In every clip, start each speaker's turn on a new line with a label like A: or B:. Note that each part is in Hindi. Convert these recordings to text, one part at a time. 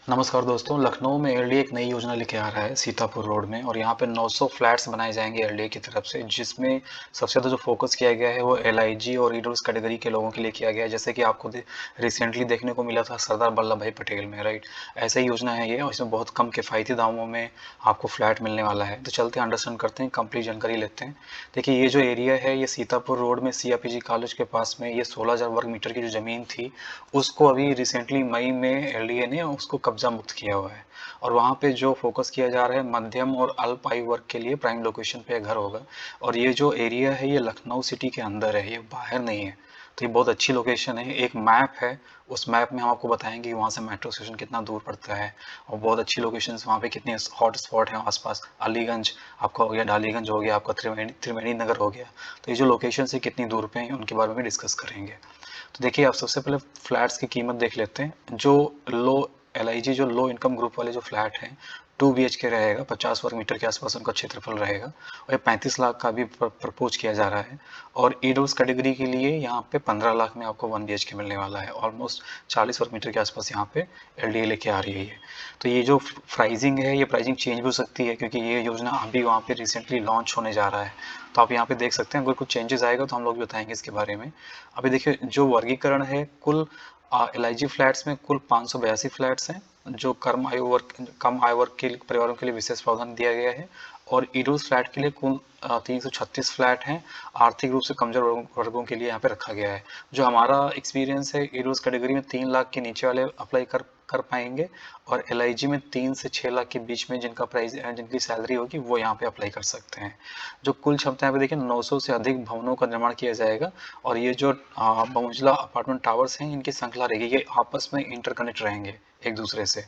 A: नमस्कार दोस्तों, लखनऊ में एलडीए एक नई योजना लेके आ रहा है सीतापुर रोड में। और यहाँ पे 900 फ्लैट्स बनाए जाएंगे एलडीए की तरफ से, जिसमें सबसे ज़्यादा जो फोकस किया गया है वो एलआईजी और ईडब्ल्यूएस कैटेगरी के लोगों के लिए किया गया है। जैसे कि आपको रिसेंटली देखने को मिला था सरदार वल्लभ भाई पटेल में, राइट। ऐसा ही योजना है ये, और इसमें बहुत कम किफ़ायती दामों में आपको फ्लैट मिलने वाला है। तो चलते हैं, अंडरस्टैंड करते हैं, कंप्लीट जानकारी लेते हैं। देखिए, ये जो एरिया है ये सीतापुर रोड में सीआरपीजी कॉलेज के पास में, ये 16,000 वर्ग मीटर की जो ज़मीन थी उसको अभी रिसेंटली मई में एलडीए ने उसको कब्जा मुक्त किया हुआ है। और वहाँ पे जो फोकस किया जा रहा है, मध्यम और अल्प आयु वर्ग के लिए प्राइम लोकेशन पे घर होगा। और ये जो एरिया है ये लखनऊ सिटी के अंदर है, ये बाहर नहीं है। तो ये बहुत अच्छी लोकेशन है। एक मैप है, उस मैप में हम आपको बताएंगे कि वहाँ से मेट्रो स्टेशन कितना दूर पड़ता है, और बहुत अच्छी लोकेशन वहाँ पे कितने हॉट स्पॉट हैं आसपास। अलीगंज आपका हो गया, डालीगंज हो गया, आपका त्रिवेणी नगर हो गया। तो ये जो लोकेशन है कितनी दूर पे हैं उनके बारे में डिस्कस करेंगे। तो देखिए, आप सबसे पहले फ्लैट्स की कीमत देख लेते हैं। जो लो एलआईजी जो लो इनकम ग्रुप वाले जो फ्लैट हैं, 2 BHK रहेगा, 50 वर्ग मीटर के आसपास उनका क्षेत्रफल रहेगा, और ये 35 लाख का भी प्रपोज किया जा रहा है। और ईडब्ल्यूएस कैटेगरी के लिए यहाँ पे 15 लाख में आपको 1 BHK मिलने वाला है। ऑलमोस्ट 40 वर्ग मीटर के आसपास यहाँ पे एलडीए लेके आ रही है ये। तो ये जो प्राइसिंग है, ये प्राइसिंग चेंज भी हो सकती है, क्योंकि ये योजना अभी वहाँ पे रिसेंटली लॉन्च होने जा रहा है। तो आप यहाँ पे देख सकते हैं, अगर कुछ चेंजेस आएगा तो हम लोग भी बताएंगे इसके बारे में। अभी देखिए, जो वर्गीकरण है, कुल एलआईजी फ्लैट्स में कुल 582 फ्लैट्स हैं, जो कम आयु वर्ग के परिवारों के लिए विशेष प्रावधान दिया गया है। और ईडोज फ्लैट के लिए कुल 336 फ्लैट हैं, आर्थिक रूप से कमजोर वर्गों के लिए यहाँ पे रखा गया है। जो हमारा एक्सपीरियंस है, ईडोज कैटेगरी में 3 लाख के नीचे वाले अप्लाई कर कर पाएंगे, और एलआईजी में 3 से 6 लाख के बीच में जिनका प्राइस, जिनकी सैलरी होगी, वो यहाँ पे अप्लाई कर सकते हैं। जो कुल क्षमता यहाँ पे देखिए, 900 से अधिक भवनों का निर्माण किया जाएगा। और ये जो बहुमंजिला अपार्टमेंट टावर्स हैं, इनकी श्रृंखला रहेगी, ये आपस में इंटरकनेक्ट रहेंगे एक दूसरे से।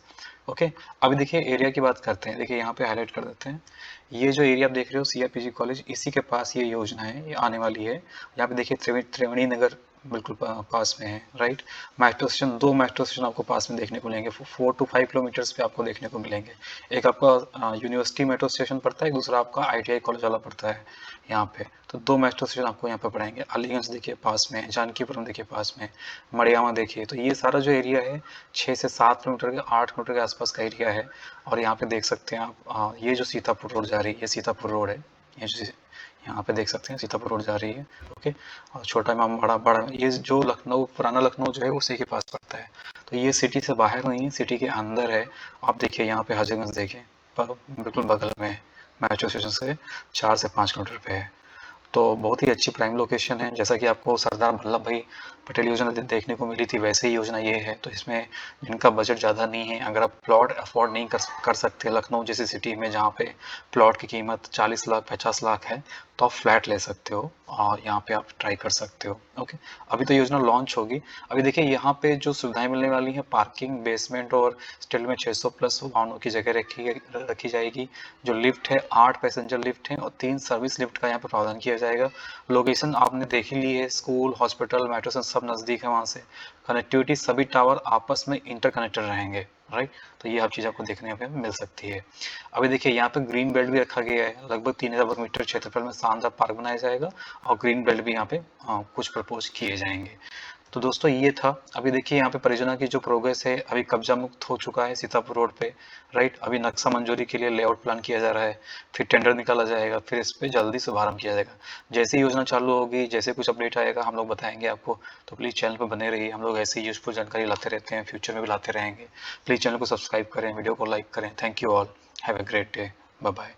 A: ओके। अभी देखिए, एरिया की बात करते हैं। देखिए, यहाँ पे हाईलाइट कर देते हैं, ये जो एरिया आप देख रहे हो सीआरपीजी कॉलेज, इसी के पास ये योजना है, ये आने वाली है। यहाँ पे देखिए, त्रिवेणी नगर बिल्कुल पास में है, right. Metro station, 2 metro station आपको पास में देखने को मिलेंगे, 4 to 5 किलोमीटर्स पे आपको देखने को मिलेंगे। एक आपका यूनिवर्सिटी मेट्रो स्टेशन पड़ता है, एक दूसरा आपका आईटीआई कॉलेज वाला पड़ता है यहाँ पे। तो 2 मेट्रो स्टेशन आपको यहाँ पे पड़ेंगे। अलीगंज देखिए पास में है, जानकीपुरम देखिए पास में, मड़ियावा देखिए। तो ये सारा जो एरिया है 6 से 7 किलोमीटर के, 8 किलोमीटर के आसपास का एरिया है। और यहाँ पे देख सकते हैं आप, ये जो सीतापुर रोड जा रही है, ये सीतापुर रोड है। ये जो यहाँ पे देख सकते हैं सीतापुर रोड जा रही है। ओके। और छोटा इमाम बड़ा बड़ा, ये जो लखनऊ, पुराना लखनऊ जो है उसी के पास पड़ता है। तो ये सिटी से बाहर नहीं है, सिटी के अंदर है। आप देखिए, यहाँ पे हजरतगंज देखिए, बिल्कुल बगल में है, मेट्रो स्टेशन से 4 से 5 किलोमीटर पे है। तो बहुत ही अच्छी प्राइम लोकेशन है। जैसा कि आपको सरदार वल्लभ भाई पटेल योजना देखने को मिली थी, वैसे ही योजना ये है। तो इसमें जिनका बजट ज़्यादा नहीं है, अगर आप प्लॉट अफोर्ड नहीं कर सकते लखनऊ जैसी सिटी में, जहाँ पे प्लॉट की कीमत 40 लाख 50 लाख है, तो आप फ्लैट ले सकते हो, और यहाँ पे आप ट्राई कर सकते हो। ओके। अभी तो योजना लॉन्च होगी। अभी देखिए, यहाँ पे जो सुविधाएं मिलने वाली हैं, पार्किंग, बेसमेंट और स्टिल में 600 प्लस वाहनों की जगह रखी जाएगी। जो लिफ्ट है, 8 पैसेंजर लिफ्ट हैं, और 3 सर्विस लिफ्ट का यहाँ पे प्रावधान किया जाएगा। लोकेशन आपने देख ही ली है, स्कूल, हॉस्पिटल, मेट्रो स्टेशन सब नज़दीक है वहाँ से। कनेक्टिविटी, सभी टावर आपस में इंटरकनेक्टेड रहेंगे, राइट। तो ये आप चीज़ आपको देखने पे मिल सकती है। अभी देखिए, यहाँ पे ग्रीन बेल्ट भी रखा गया है, लगभग 3000 वर्ग मीटर क्षेत्रफल में शानदार पार्क बनाया जाएगा, और ग्रीन बेल्ट भी यहाँ पे कुछ प्रपोज किए जाएंगे। तो दोस्तों, ये था। अभी देखिए, यहाँ पे परियोजना की जो प्रोग्रेस है, अभी कब्जा मुक्त हो चुका है सीतापुर रोड पे, राइट। अभी नक्शा मंजूरी के लिए लेआउट प्लान किया जा रहा है, फिर टेंडर निकाला जाएगा, फिर इस पे जल्दी शुभारंभ किया जाएगा। जैसे ही योजना चालू होगी, जैसे कुछ अपडेट आएगा, हम लोग बताएंगे आपको। तो प्लीज़ चैनल पर बने रहिए, हम लोग ऐसी यूजफुल जानकारी लाते रहते हैं, फ्यूचर में भी लाते रहेंगे। प्लीज़ चैनल को सब्सक्राइब करें, वीडियो को लाइक करें। Thank you all, have a great day, bye bye.